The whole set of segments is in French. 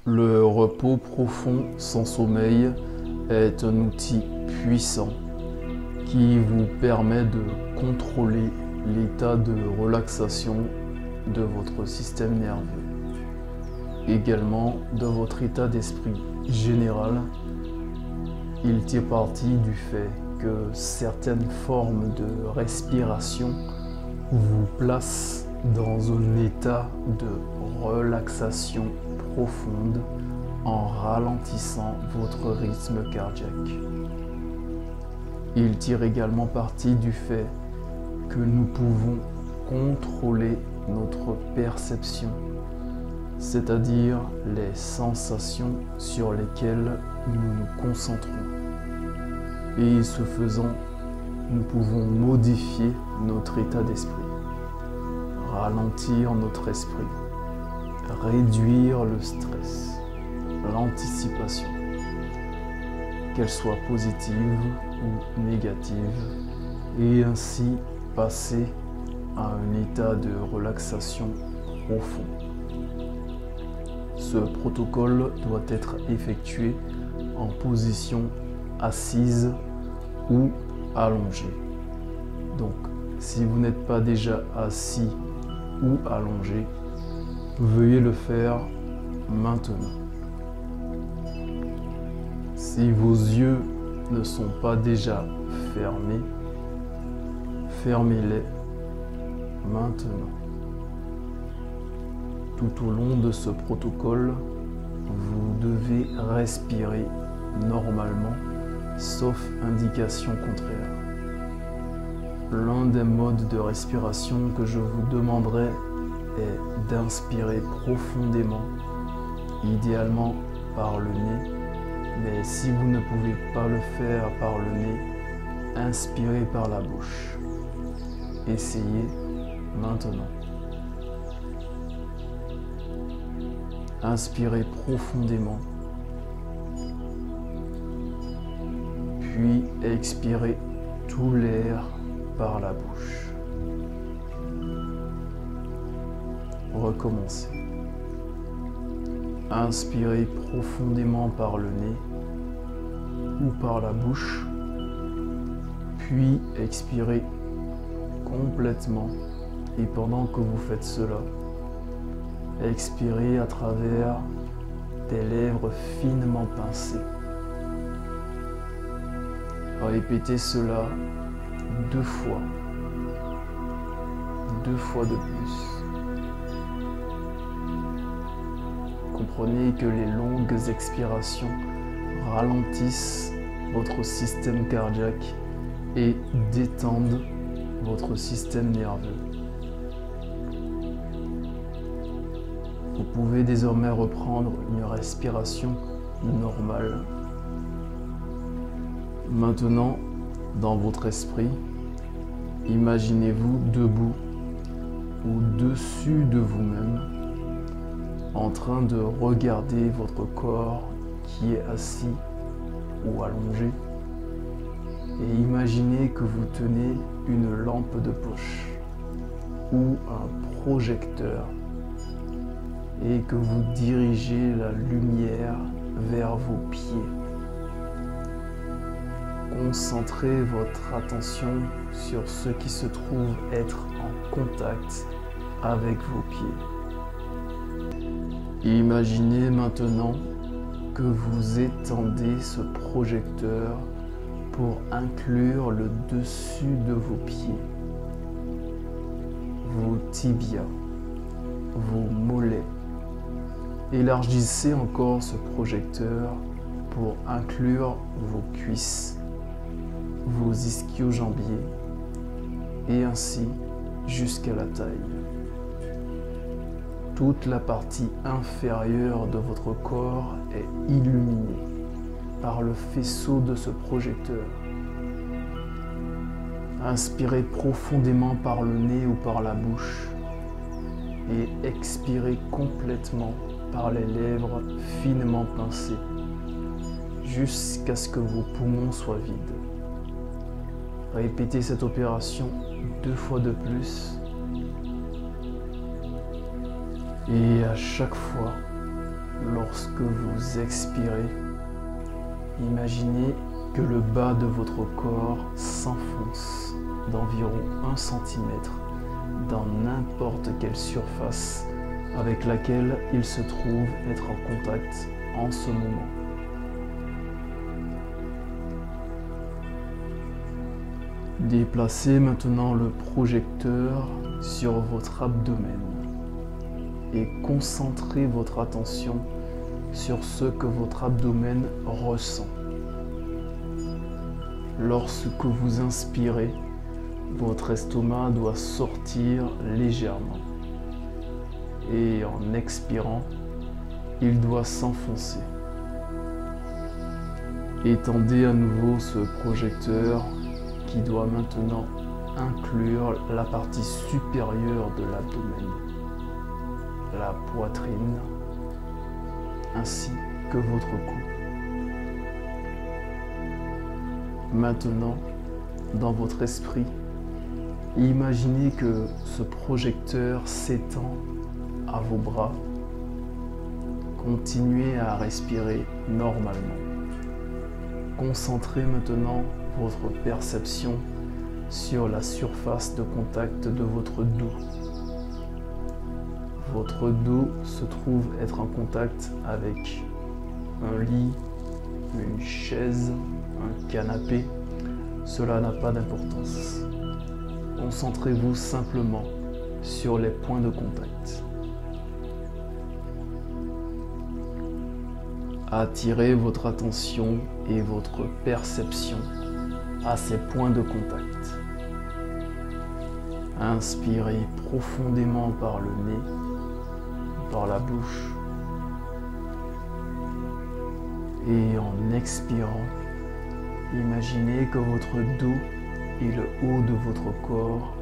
Le repos profond sans sommeil est un outil puissant qui vous permet de contrôler l'état de relaxation de votre système nerveux, également de votre état d'esprit général. Il tire parti du fait que certaines formes de respiration vous placent dans un état de relaxation profonde en ralentissant votre rythme cardiaque. Il tire également parti du fait que nous pouvons contrôler notre perception, c'est-à-dire les sensations sur lesquelles nous nous concentrons. Et ce faisant, nous pouvons modifier notre état d'esprit, ralentir notre esprit, réduire le stress, l'anticipation, qu'elle soit positive ou négative, et ainsi passer à un état de relaxation profond. Ce protocole doit être effectué en position assise ou allongée. Donc, si vous n'êtes pas déjà assis ou allongé, veuillez le faire maintenant. Si vos yeux ne sont pas déjà fermés, fermez-les maintenant. Tout au long de ce protocole, vous devez respirer normalement, sauf indication contraire. L'un des modes de respiration que je vous demanderai est d'inspirer profondément, idéalement par le nez, mais si vous ne pouvez pas le faire par le nez, inspirez par la bouche. Essayez maintenant. Inspirez profondément, puis expirez tout l'air par la bouche. Recommencez. Inspirez profondément par le nez ou par la bouche, puis expirez complètement. Et pendant que vous faites cela, expirez à travers des lèvres finement pincées. Répétez cela 2 fois. 2 fois de plus. Comprenez que les longues expirations ralentissent votre système cardiaque et détendent votre système nerveux. Vous pouvez désormais reprendre une respiration normale. Maintenant, dans votre esprit, imaginez-vous debout au-dessus de vous-même, en train de regarder votre corps qui est assis ou allongé, et imaginez que vous tenez une lampe de poche ou un projecteur et que vous dirigez la lumière vers vos pieds. Concentrez votre attention sur ce qui se trouve être en contact avec vos pieds. Imaginez maintenant que vous étendez ce projecteur pour inclure le dessus de vos pieds, vos tibias, vos mollets. Élargissez encore ce projecteur pour inclure vos cuisses, vos ischio-jambiers et ainsi jusqu'à la taille. Toute la partie inférieure de votre corps est illuminée par le faisceau de ce projecteur. Inspirez profondément par le nez ou par la bouche et expirez complètement par les lèvres finement pincées jusqu'à ce que vos poumons soient vides. Répétez cette opération 2 fois de plus et à chaque fois, lorsque vous expirez, imaginez que le bas de votre corps s'enfonce d'environ 1 cm dans n'importe quelle surface avec laquelle il se trouve être en contact en ce moment. Déplacez maintenant le projecteur sur votre abdomen et concentrez votre attention sur ce que votre abdomen ressent. Lorsque vous inspirez, votre estomac doit sortir légèrement et en expirant, il doit s'enfoncer. Étendez à nouveau ce projecteur qui doit maintenant inclure la partie supérieure de l'abdomen, la poitrine, ainsi que votre cou. Maintenant, dans votre esprit, imaginez que ce projecteur s'étend à vos bras. Continuez à respirer normalement. Concentrez maintenant votre perception sur la surface de contact de votre dos. Votre dos se trouve être en contact avec un lit, une chaise, un canapé. Cela n'a pas d'importance. Concentrez-vous simplement sur les points de contact. Attirez votre attention et votre perception à ces points de contact. Inspirez profondément par le nez, par la bouche. Et en expirant, imaginez que votre dos et le haut de votre corps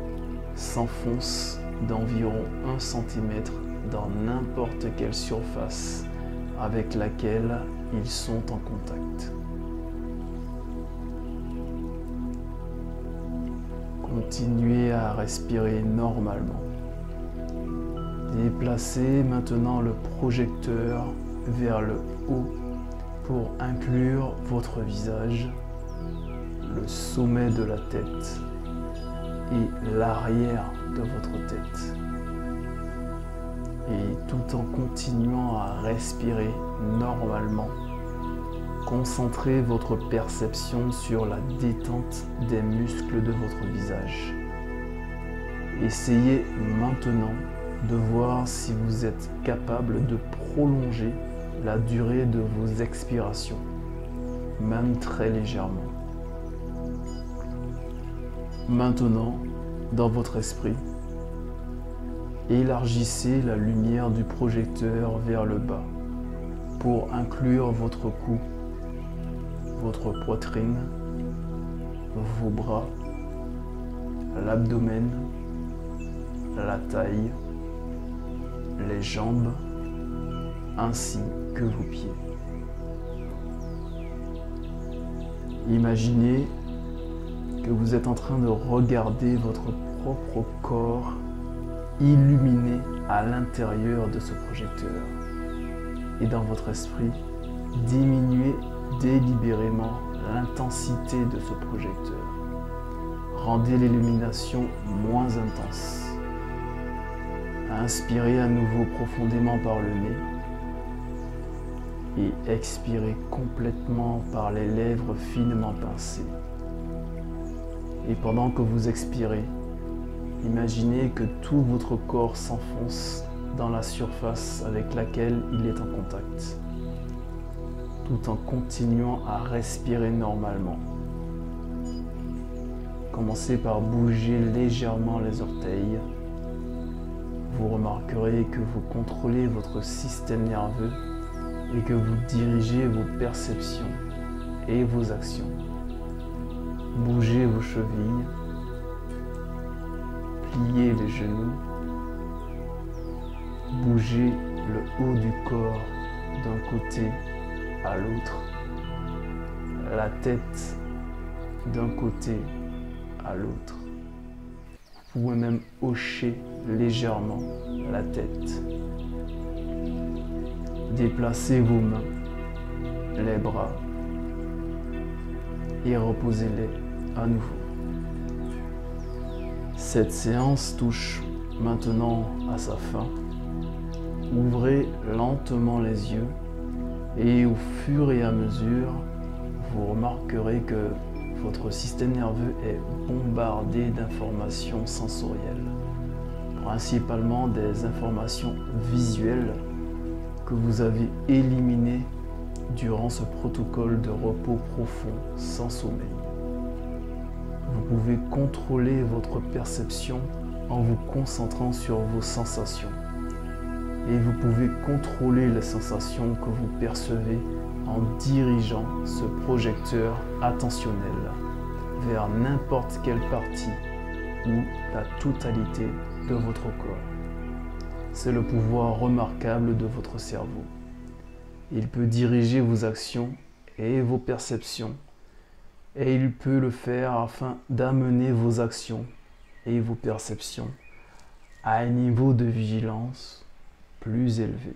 s'enfoncent d'environ 1 cm dans n'importe quelle surface avec laquelle ils sont en contact. Continuez à respirer normalement. Déplacez maintenant le projecteur vers le haut pour inclure votre visage, le sommet de la tête et l'arrière de votre tête. Et tout en continuant à respirer normalement, concentrez votre perception sur la détente des muscles de votre visage. Essayez maintenant de voir si vous êtes capable de prolonger la durée de vos expirations, même très légèrement. Maintenant, dans votre esprit, élargissez la lumière du projecteur vers le bas pour inclure votre cou, votre poitrine, vos bras, l'abdomen, la taille, les jambes, ainsi que vos pieds. Imaginez que vous êtes en train de regarder votre propre corps illuminé à l'intérieur de ce projecteur. Et dans votre esprit, diminuez délibérément l'intensité de ce projecteur. Rendez l'illumination moins intense. Inspirez à nouveau profondément par le nez et expirez complètement par les lèvres finement pincées. Et pendant que vous expirez, imaginez que tout votre corps s'enfonce dans la surface avec laquelle il est en contact, tout en continuant à respirer normalement. Commencez par bouger légèrement les orteils. Vous remarquerez que vous contrôlez votre système nerveux et que vous dirigez vos perceptions et vos actions. Bougez vos chevilles, pliez les genoux, bougez le haut du corps d'un côté à l'autre, la tête d'un côté à l'autre. Vous pouvez même hocher légèrement la tête. Déplacez vos mains, les bras et reposez-les à nouveau. Cette séance touche maintenant à sa fin. Ouvrez lentement les yeux et au fur et à mesure, vous remarquerez que votre système nerveux est bombardé d'informations sensorielles, principalement des informations visuelles que vous avez éliminées durant ce protocole de repos profond sans sommeil. Vous pouvez contrôler votre perception en vous concentrant sur vos sensations. Et vous pouvez contrôler les sensations que vous percevez en dirigeant ce projecteur attentionnel vers n'importe quelle partie ou la totalité de votre corps. C'est le pouvoir remarquable de votre cerveau. Il peut diriger vos actions et vos perceptions, et il peut le faire afin d'amener vos actions et vos perceptions à un niveau de vigilance plus élevé.